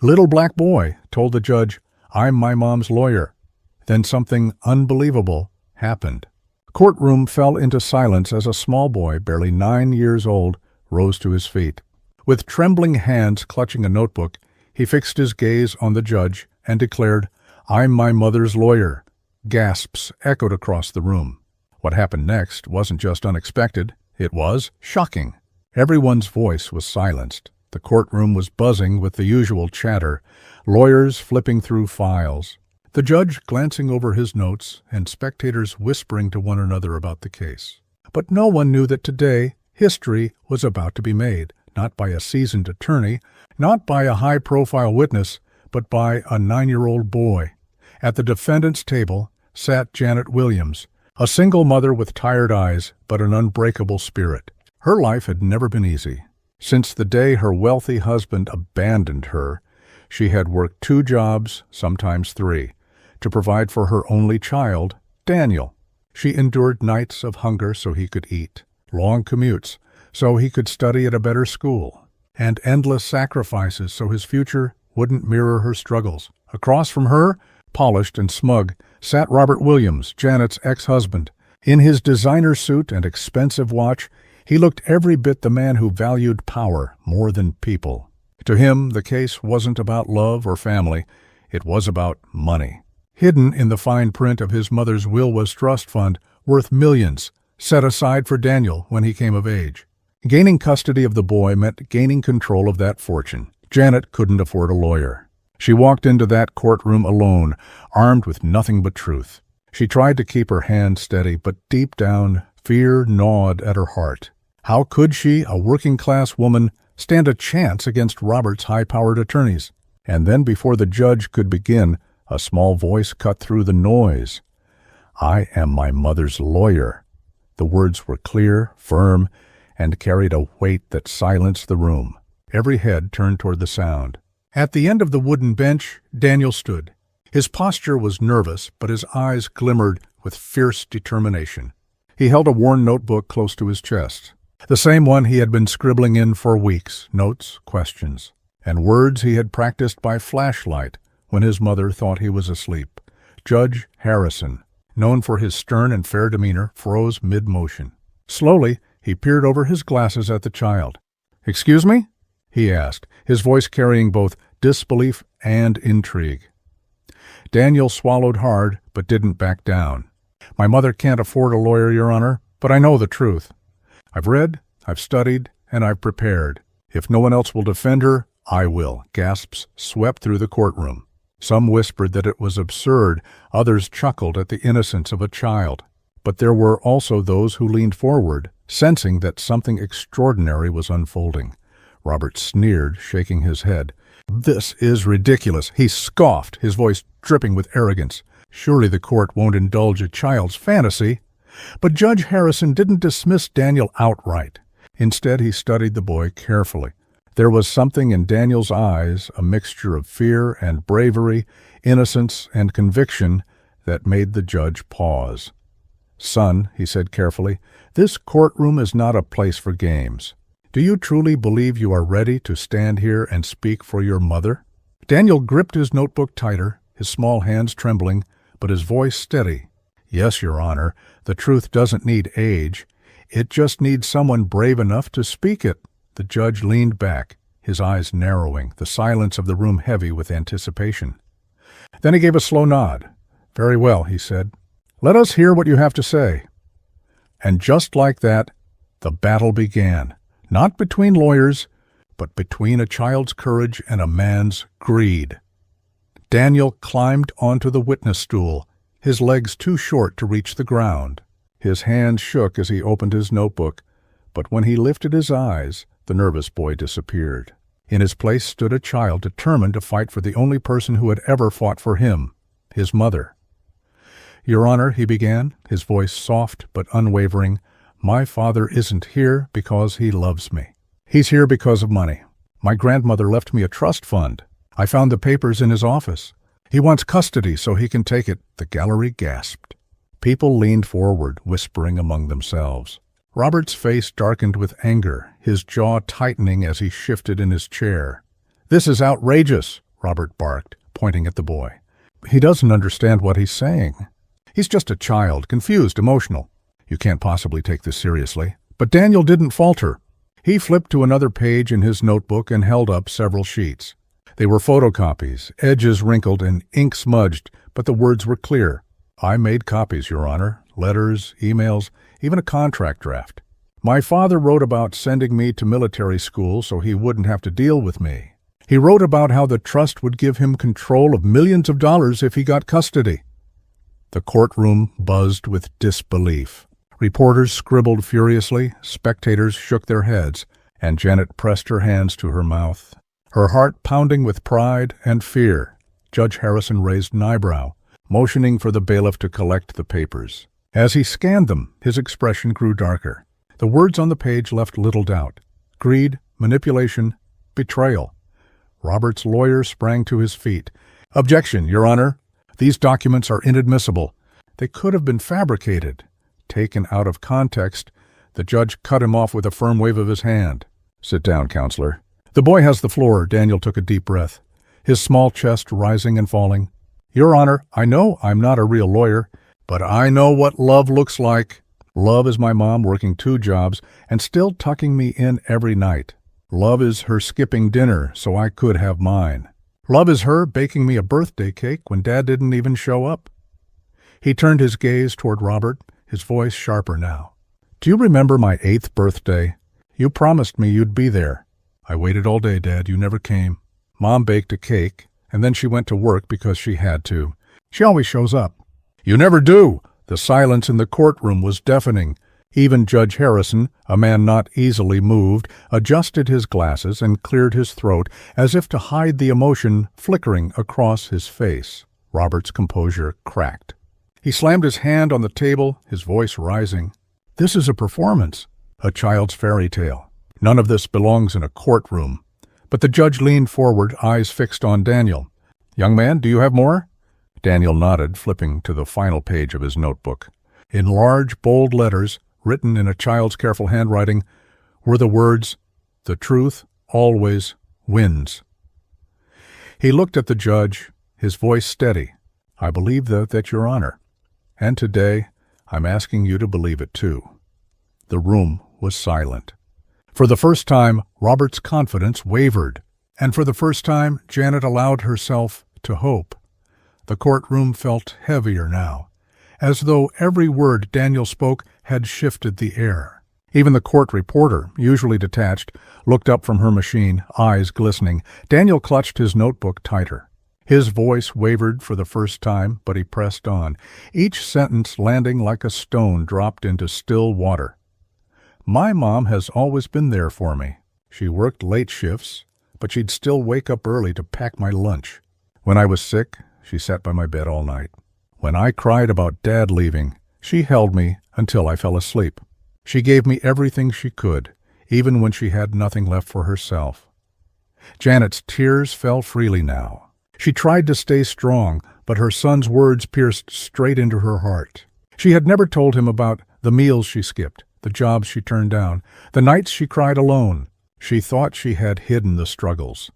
Little black boy told the judge, "I'm my mom's lawyer." Then something unbelievable happened. Courtroom fell into silence as a small boy, barely 9 years old, rose to his feet. With trembling hands clutching a notebook, he fixed his gaze on the judge and declared, "I'm my mother's lawyer." Gasps echoed across the room. What happened next wasn't just unexpected, it was shocking. Everyone's voice was silenced. The courtroom was buzzing with the usual chatter, lawyers flipping through files, the judge glancing over his notes, and spectators whispering to one another about the case. But no one knew that today history was about to be made, not by a seasoned attorney, not by a high-profile witness, but by a 9-year-old boy. At the defendant's table sat Janet Williams, a single mother with tired eyes but an unbreakable spirit. Her life had never been easy. Since the day her wealthy husband abandoned her, she had worked 2 jobs, sometimes 3, to provide for her only child, Daniel. She endured nights of hunger so he could eat, long commutes so he could study at a better school, and endless sacrifices so his future wouldn't mirror her struggles. Across from her, polished and smug, sat Robert Williams, Janet's ex-husband. In his designer suit and expensive watch, he looked every bit the man who valued power more than people. To him, the case wasn't about love or family. It was about money. Hidden in the fine print of his mother's will was trust fund worth millions, set aside for Daniel when he came of age. Gaining custody of the boy meant gaining control of that fortune. Janet couldn't afford a lawyer. She walked into that courtroom alone, armed with nothing but truth. She tried to keep her hand steady, but deep down, fear gnawed at her heart. How could she, a working-class woman, stand a chance against Robert's high-powered attorneys? And then before the judge could begin, a small voice cut through the noise. "I am my mother's lawyer." The words were clear, firm, and carried a weight that silenced the room. Every head turned toward the sound. At the end of the wooden bench, Daniel stood. His posture was nervous, but his eyes glimmered with fierce determination. He held a worn notebook close to his chest, the same one he had been scribbling in for weeks, notes, questions, and words he had practiced by flashlight when his mother thought he was asleep. Judge Harrison, known for his stern and fair demeanor, froze mid-motion. Slowly, he peered over his glasses at the child. "Excuse me?" he asked, his voice carrying both disbelief and intrigue. Daniel swallowed hard, but didn't back down. "My mother can't afford a lawyer, Your Honor, but I know the truth. I've read, I've studied, and I've prepared. If no one else will defend her, I will." Gasps swept through the courtroom. Some whispered that it was absurd, others chuckled at the innocence of a child. But there were also those who leaned forward, sensing that something extraordinary was unfolding. Robert sneered, shaking his head. "This is ridiculous," he scoffed, his voice dripping with arrogance. "Surely the court won't indulge a child's fantasy." But Judge Harrison didn't dismiss Daniel outright. Instead, he studied the boy carefully. There was something in Daniel's eyes, a mixture of fear and bravery, innocence and conviction, that made the judge pause. "Son," he said carefully, "this courtroom is not a place for games. Do you truly believe you are ready to stand here and speak for your mother?" Daniel gripped his notebook tighter, his small hands trembling, but his voice steady. "Yes, Your Honor, the truth doesn't need age. It just needs someone brave enough to speak it." The judge leaned back, his eyes narrowing, the silence of the room heavy with anticipation. Then he gave a slow nod. "Very well," he said. "Let us hear what you have to say." And just like that, the battle began, not between lawyers, but between a child's courage and a man's greed. Daniel climbed onto the witness stool, his legs too short to reach the ground. His hands shook as he opened his notebook, but when he lifted his eyes, the nervous boy disappeared. In his place stood a child determined to fight for the only person who had ever fought for him, his mother. "Your Honor," he began, his voice soft but unwavering, "my father isn't here because he loves me. He's here because of money. My grandmother left me a trust fund. I found the papers in his office. He wants custody so he can take it." The gallery gasped. People leaned forward, whispering among themselves. Robert's face darkened with anger, his jaw tightening as he shifted in his chair. "This is outrageous," Robert barked, pointing at the boy. "He doesn't understand what he's saying. He's just a child, confused, emotional. You can't possibly take this seriously." But Daniel didn't falter. He flipped to another page in his notebook and held up several sheets. They were photocopies, edges wrinkled and ink smudged, but the words were clear. "I made copies, Your Honor. Letters, emails, even a contract draft. My father wrote about sending me to military school so he wouldn't have to deal with me. He wrote about how the trust would give him control of millions of dollars if he got custody." The courtroom buzzed with disbelief. Reporters scribbled furiously, spectators shook their heads, and Janet pressed her hands to her mouth, her heart pounding with pride and fear. Judge Harrison raised an eyebrow, motioning for the bailiff to collect the papers. As he scanned them, his expression grew darker. The words on the page left little doubt. Greed, manipulation, betrayal. Robert's lawyer sprang to his feet. "Objection, Your Honor. These documents are inadmissible. They could have been fabricated." Taken out of context, the judge cut him off with a firm wave of his hand. "Sit down, counselor." "The boy has the floor." Daniel took a deep breath, his small chest rising and falling. "Your Honor, I know I'm not a real lawyer, but I know what love looks like. Love is my mom working 2 jobs and still tucking me in every night. Love is her skipping dinner so I could have mine. Love is her baking me a birthday cake when Dad didn't even show up." He turned his gaze toward Robert, his voice sharper now. "Do you remember my 8th birthday? You promised me you'd be there. I waited all day, Dad. You never came. Mom baked a cake, and then she went to work because she had to. She always shows up." "You never do!" The silence in the courtroom was deafening. Even Judge Harrison, a man not easily moved, adjusted his glasses and cleared his throat as if to hide the emotion flickering across his face. Robert's composure cracked. He slammed his hand on the table, his voice rising. "This is a performance, a child's fairy tale. None of this belongs in a courtroom." But the judge leaned forward, eyes fixed on Daniel. "Young man, do you have more?" Daniel nodded, flipping to the final page of his notebook. In large, bold letters, written in a child's careful handwriting, were the words, "The truth always wins." He looked at the judge, his voice steady. "I believe that, Your Honor. And today, I'm asking you to believe it too." The room was silent. For the first time, Robert's confidence wavered, and for the first time, Janet allowed herself to hope. The courtroom felt heavier now, as though every word Daniel spoke had shifted the air. Even the court reporter, usually detached, looked up from her machine, eyes glistening. Daniel clutched his notebook tighter. His voice wavered for the first time, but he pressed on, each sentence landing like a stone dropped into still water. "My mom has always been there for me. She worked late shifts, but she'd still wake up early to pack my lunch. When I was sick, she sat by my bed all night. When I cried about Dad leaving, she held me until I fell asleep. She gave me everything she could, even when she had nothing left for herself." Janet's tears fell freely now. She tried to stay strong, but her son's words pierced straight into her heart. She had never told him about the meals she skipped, the jobs she turned down, the nights she cried alone. She thought she had hidden the struggles.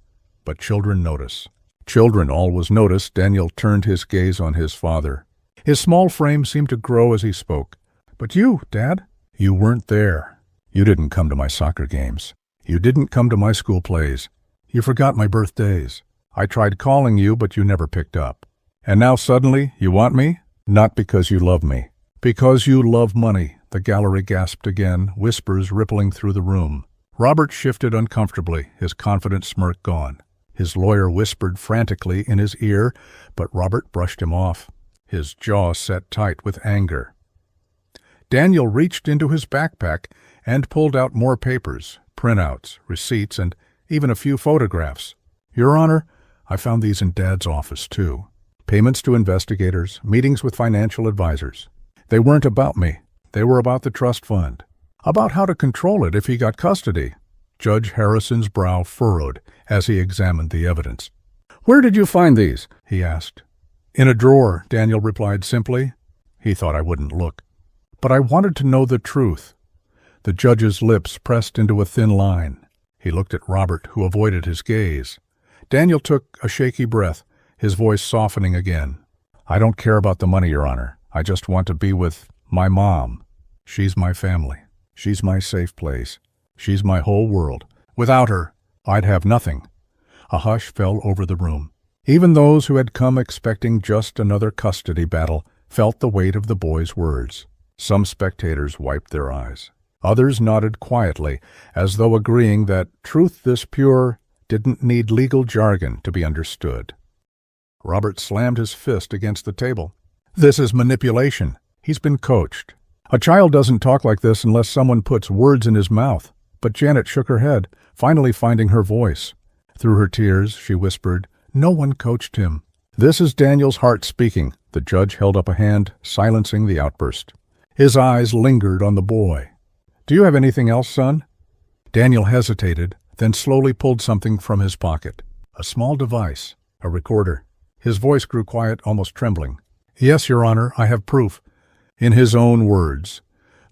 But children notice. Children always notice. Daniel turned his gaze on his father. His small frame seemed to grow as he spoke. "But you, Dad, you weren't there. You didn't come to my soccer games. You didn't come to my school plays. You forgot my birthdays. I tried calling you, but you never picked up. And now suddenly you want me? Not because you love me. Because you love money." The gallery gasped again, whispers rippling through the room. Robert shifted uncomfortably, his confident smirk gone. His lawyer whispered frantically in his ear, but Robert brushed him off, his jaw set tight with anger. Daniel reached into his backpack and pulled out more papers, printouts, receipts, and even a few photographs. "Your Honor, I found these in Dad's office, too. Payments to investigators, meetings with financial advisors. They weren't about me. They were about the trust fund, about how to control it if he got custody." Judge Harrison's brow furrowed as he examined the evidence. "Where did you find these?" he asked. "In a drawer," Daniel replied simply. He thought I wouldn't look. "But I wanted to know the truth." The judge's lips pressed into a thin line. He looked at Robert, who avoided his gaze. Daniel took a shaky breath, his voice softening again. I don't care about the money, Your Honor. I just want to be with my mom. She's my family. She's my safe place. She's my whole world. Without her, I'd have nothing. A hush fell over the room. Even those who had come expecting just another custody battle felt the weight of the boy's words. Some spectators wiped their eyes. Others nodded quietly, as though agreeing that truth this pure didn't need legal jargon to be understood. Robert slammed his fist against the table. This is manipulation. He's been coached. A child doesn't talk like this unless someone puts words in his mouth. But Janet shook her head, finally finding her voice. Through her tears, she whispered, No one coached him. This is Daniel's heart speaking. The judge held up a hand, silencing the outburst. His eyes lingered on the boy. Do you have anything else, son? Daniel hesitated, then slowly pulled something from his pocket. A small device, a recorder. His voice grew quiet, almost trembling. Yes, Your Honor, I have proof. In his own words.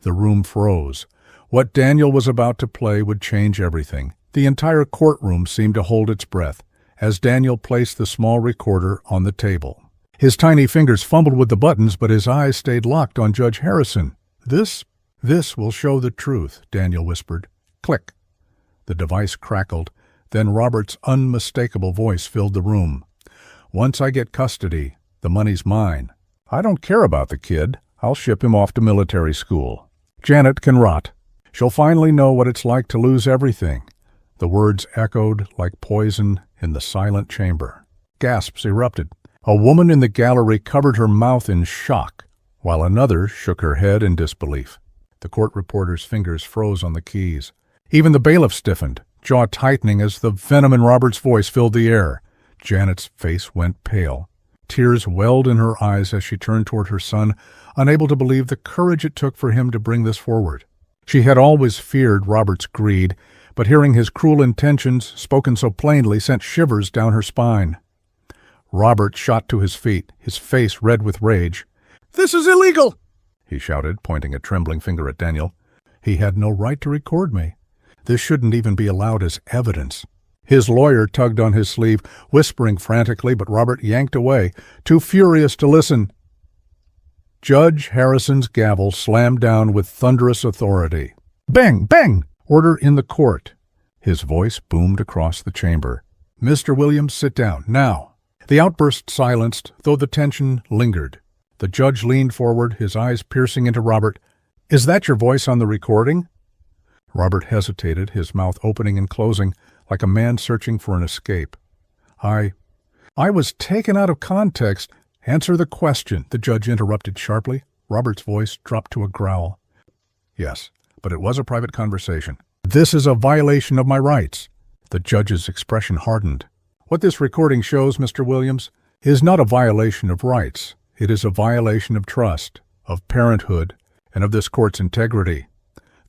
The room froze. What Daniel was about to play would change everything. The entire courtroom seemed to hold its breath as Daniel placed the small recorder on the table. His tiny fingers fumbled with the buttons, but his eyes stayed locked on Judge Harrison. This will show the truth, Daniel whispered. Click. The device crackled. Then Robert's unmistakable voice filled the room. Once I get custody, the money's mine. I don't care about the kid. I'll ship him off to military school. Janet can rot. She'll finally know what it's like to lose everything. The words echoed like poison in the silent chamber. Gasps erupted. A woman in the gallery covered her mouth in shock, while another shook her head in disbelief. The court reporter's fingers froze on the keys. Even the bailiff stiffened, jaw tightening as the venom in Robert's voice filled the air. Janet's face went pale. Tears welled in her eyes as she turned toward her son, unable to believe the courage it took for him to bring this forward. She had always feared Robert's greed, but hearing his cruel intentions spoken so plainly sent shivers down her spine. Robert shot to his feet, his face red with rage. "This is illegal!" he shouted, pointing a trembling finger at Daniel. "He had no right to record me. This shouldn't even be allowed as evidence." His lawyer tugged on his sleeve, whispering frantically, but Robert yanked away, too furious to listen. Judge Harrison's gavel slammed down with thunderous authority. Bang! Bang! Order in the court. His voice boomed across the chamber. "Mr. Williams, sit down, now." The outburst silenced, though the tension lingered. The judge leaned forward, his eyes piercing into Robert. "Is that your voice on the recording?" Robert hesitated, his mouth opening and closing, like a man searching for an escape. I was taken out of context. Answer the question," the judge interrupted sharply. Robert's voice dropped to a growl. "Yes, but it was a private conversation. This is a violation of my rights." The judge's expression hardened. "What this recording shows, Mr. Williams, is not a violation of rights. It is a violation of trust, of parenthood, and of this court's integrity."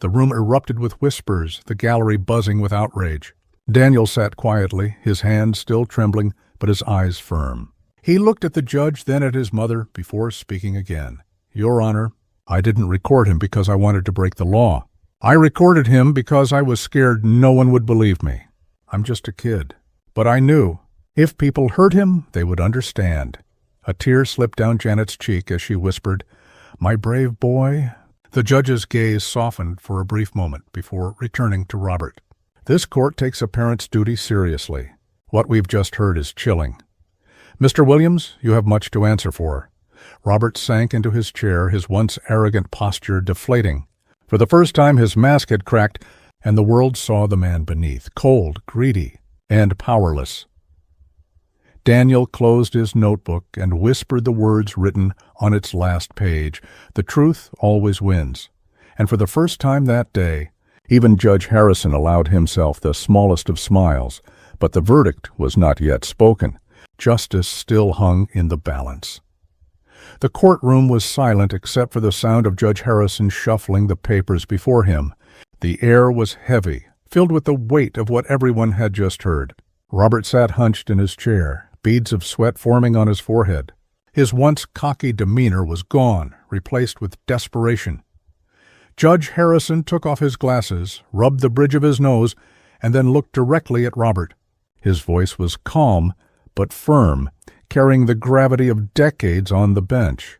The room erupted with whispers, the gallery buzzing with outrage. Daniel sat quietly, his hands still trembling, but his eyes firm. He looked at the judge, then at his mother, before speaking again. "Your Honor, I didn't record him because I wanted to break the law. I recorded him because I was scared no one would believe me. I'm just a kid. But I knew, if people heard him, they would understand." A tear slipped down Janet's cheek as she whispered, "My brave boy." The judge's gaze softened for a brief moment before returning to Robert. "This court takes a parent's duty seriously. What we've just heard is chilling. Mr. Williams, you have much to answer for." Robert sank into his chair, his once arrogant posture deflating. For the first time his mask had cracked, and the world saw the man beneath, cold, greedy, and powerless. Daniel closed his notebook and whispered the words written on its last page. The truth always wins. And for the first time that day, even Judge Harrison allowed himself the smallest of smiles, but the verdict was not yet spoken. Justice still hung in the balance. The courtroom was silent except for the sound of Judge Harrison shuffling the papers before him. The air was heavy, filled with the weight of what everyone had just heard. Robert sat hunched in his chair, beads of sweat forming on his forehead. His once cocky demeanor was gone, replaced with desperation. Judge Harrison took off his glasses, rubbed the bridge of his nose, and then looked directly at Robert. His voice was calm but firm, carrying the gravity of decades on the bench.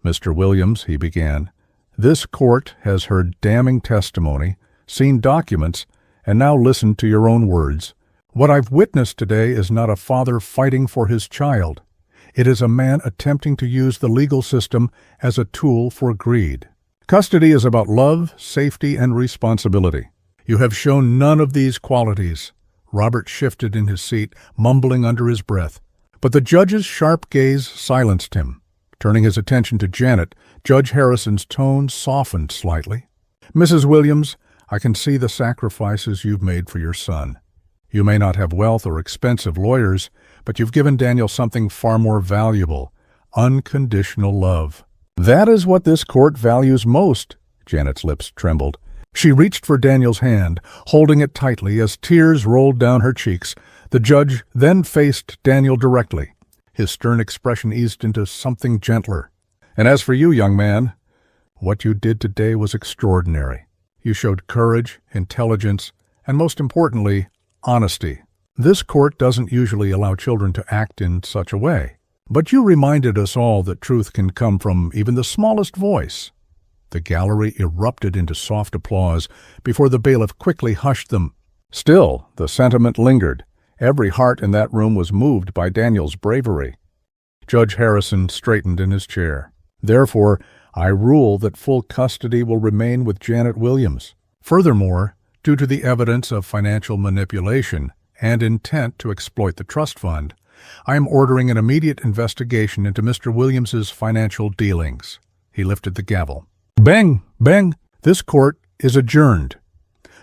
"Mr. Williams," he began, "this court has heard damning testimony, seen documents, and now listened to your own words. What I've witnessed today is not a father fighting for his child. It is a man attempting to use the legal system as a tool for greed. Custody is about love, safety, and responsibility. You have shown none of these qualities." Robert shifted in his seat, mumbling under his breath. But the judge's sharp gaze silenced him. Turning his attention to Janet, Judge Harrison's tone softened slightly. "Mrs. Williams, I can see the sacrifices you've made for your son. You may not have wealth or expensive lawyers, but you've given Daniel something far more valuable: unconditional love. That is what this court values most." Janet's lips trembled. She reached for Daniel's hand, holding it tightly as tears rolled down her cheeks. The judge then faced Daniel directly. His stern expression eased into something gentler. "And as for you, young man, what you did today was extraordinary. You showed courage, intelligence, and most importantly, honesty. This court doesn't usually allow children to act in such a way. But you reminded us all that truth can come from even the smallest voice." The gallery erupted into soft applause before the bailiff quickly hushed them. Still, the sentiment lingered. Every heart in that room was moved by Daniel's bravery. Judge Harrison straightened in his chair. "Therefore, I rule that full custody will remain with Janet Williams. Furthermore, due to the evidence of financial manipulation and intent to exploit the trust fund, I am ordering an immediate investigation into Mr. Williams's financial dealings." He lifted the gavel. Bang! Bang! This court is adjourned.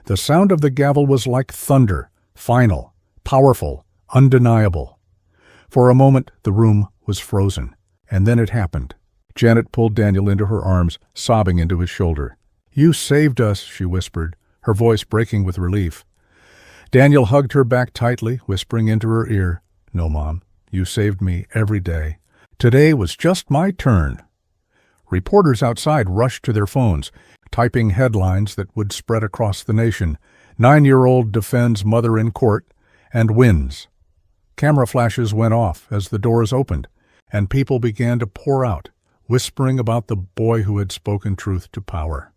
The sound of the gavel was like thunder, final, powerful, undeniable. For a moment, the room was frozen, and then it happened. Janet pulled Daniel into her arms, sobbing into his shoulder. "You saved us," she whispered, her voice breaking with relief. Daniel hugged her back tightly, whispering into her ear, "No, Mom, you saved me every day. Today was just my turn." Reporters outside rushed to their phones, typing headlines that would spread across the nation. 9-year-old defends mother in court and wins. Camera flashes went off as the doors opened, and people began to pour out, whispering about the boy who had spoken truth to power.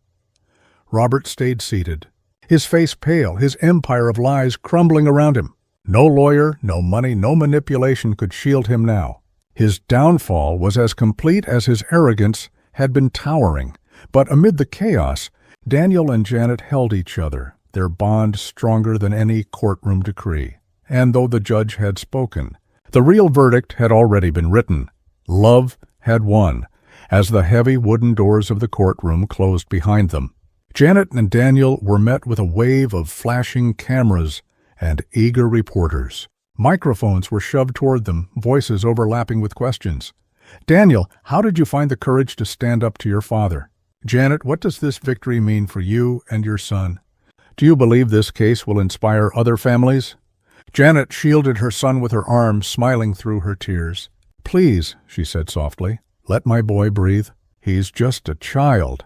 Robert stayed seated, his face pale, his empire of lies crumbling around him. No lawyer, no money, no manipulation could shield him now. His downfall was as complete as his arrogance had been towering. But amid the chaos, Daniel and Janet held each other, their bond stronger than any courtroom decree. And though the judge had spoken, the real verdict had already been written. Love had won, as the heavy wooden doors of the courtroom closed behind them. Janet and Daniel were met with a wave of flashing cameras and eager reporters. Microphones were shoved toward them, voices overlapping with questions. "Daniel, how did you find the courage to stand up to your father?" "Janet, what does this victory mean for you and your son? Do you believe this case will inspire other families?" Janet shielded her son with her arms, smiling through her tears. "Please," she said softly, "let my boy breathe. He's just a child."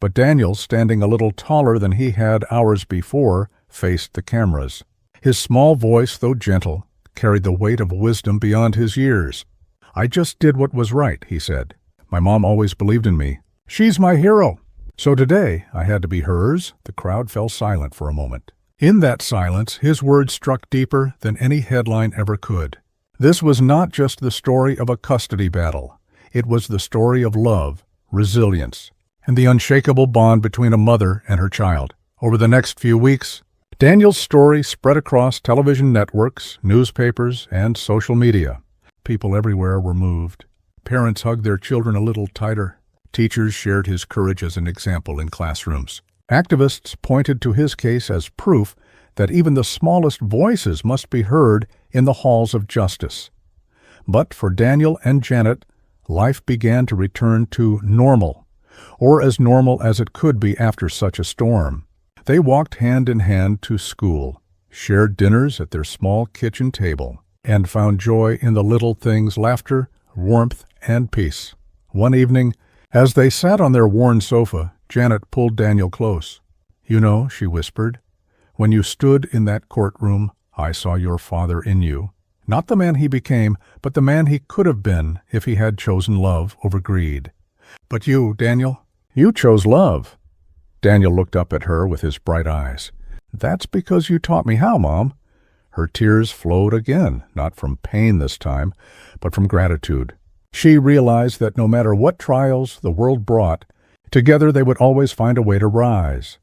But Daniel, standing a little taller than he had hours before, faced the cameras. His small voice, though gentle, carried the weight of wisdom beyond his years. "I just did what was right," he said. "My mom always believed in me. She's my hero. So today I had to be hers." The crowd fell silent for a moment. In that silence, his words struck deeper than any headline ever could. This was not just the story of a custody battle. It was the story of love, resilience, and the unshakable bond between a mother and her child. Over the next few weeks, Daniel's story spread across television networks, newspapers, and social media. People everywhere were moved. Parents hugged their children a little tighter. Teachers shared his courage as an example in classrooms. Activists pointed to his case as proof that even the smallest voices must be heard in the halls of justice. But for Daniel and Janet, life began to return to normal, or as normal as it could be after such a storm. They walked hand in hand to school, shared dinners at their small kitchen table, and found joy in the little things: laughter, warmth, and peace. One evening, as they sat on their worn sofa, Janet pulled Daniel close. "You know," she whispered, "when you stood in that courtroom, I saw your father in you. Not the man he became, but the man he could have been if he had chosen love over greed. But you, Daniel, you chose love. Daniel looked up at her with his bright eyes. That's because you taught me how, Mom. Her tears flowed again, not from pain this time, but from gratitude. She realized that no matter what trials the world brought, together they would always find a way to rise.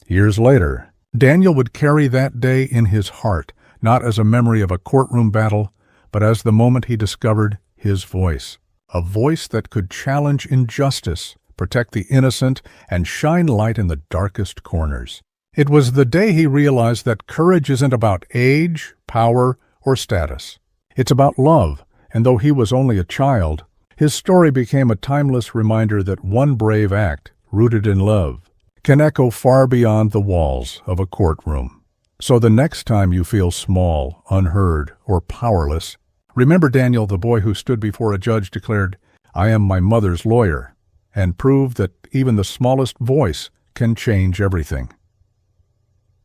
Years later, Daniel would carry that day in his heart, not as a memory of a courtroom battle, but as the moment he discovered his voice. A voice that could challenge injustice, protect the innocent, and shine light in the darkest corners. It was the day he realized that courage isn't about age, power, or status. It's about love, and though he was only a child, his story became a timeless reminder that one brave act, rooted in love, can echo far beyond the walls of a courtroom. So the next time you feel small, unheard, or powerless, remember Daniel, the boy who stood before a judge, declared, "I am my mother's lawyer," and proved that even the smallest voice can change everything.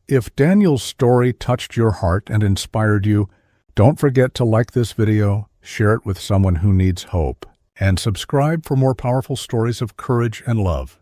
If Daniel's story touched your heart and inspired you, don't forget to like this video, share it with someone who needs hope, and subscribe for more powerful stories of courage and love.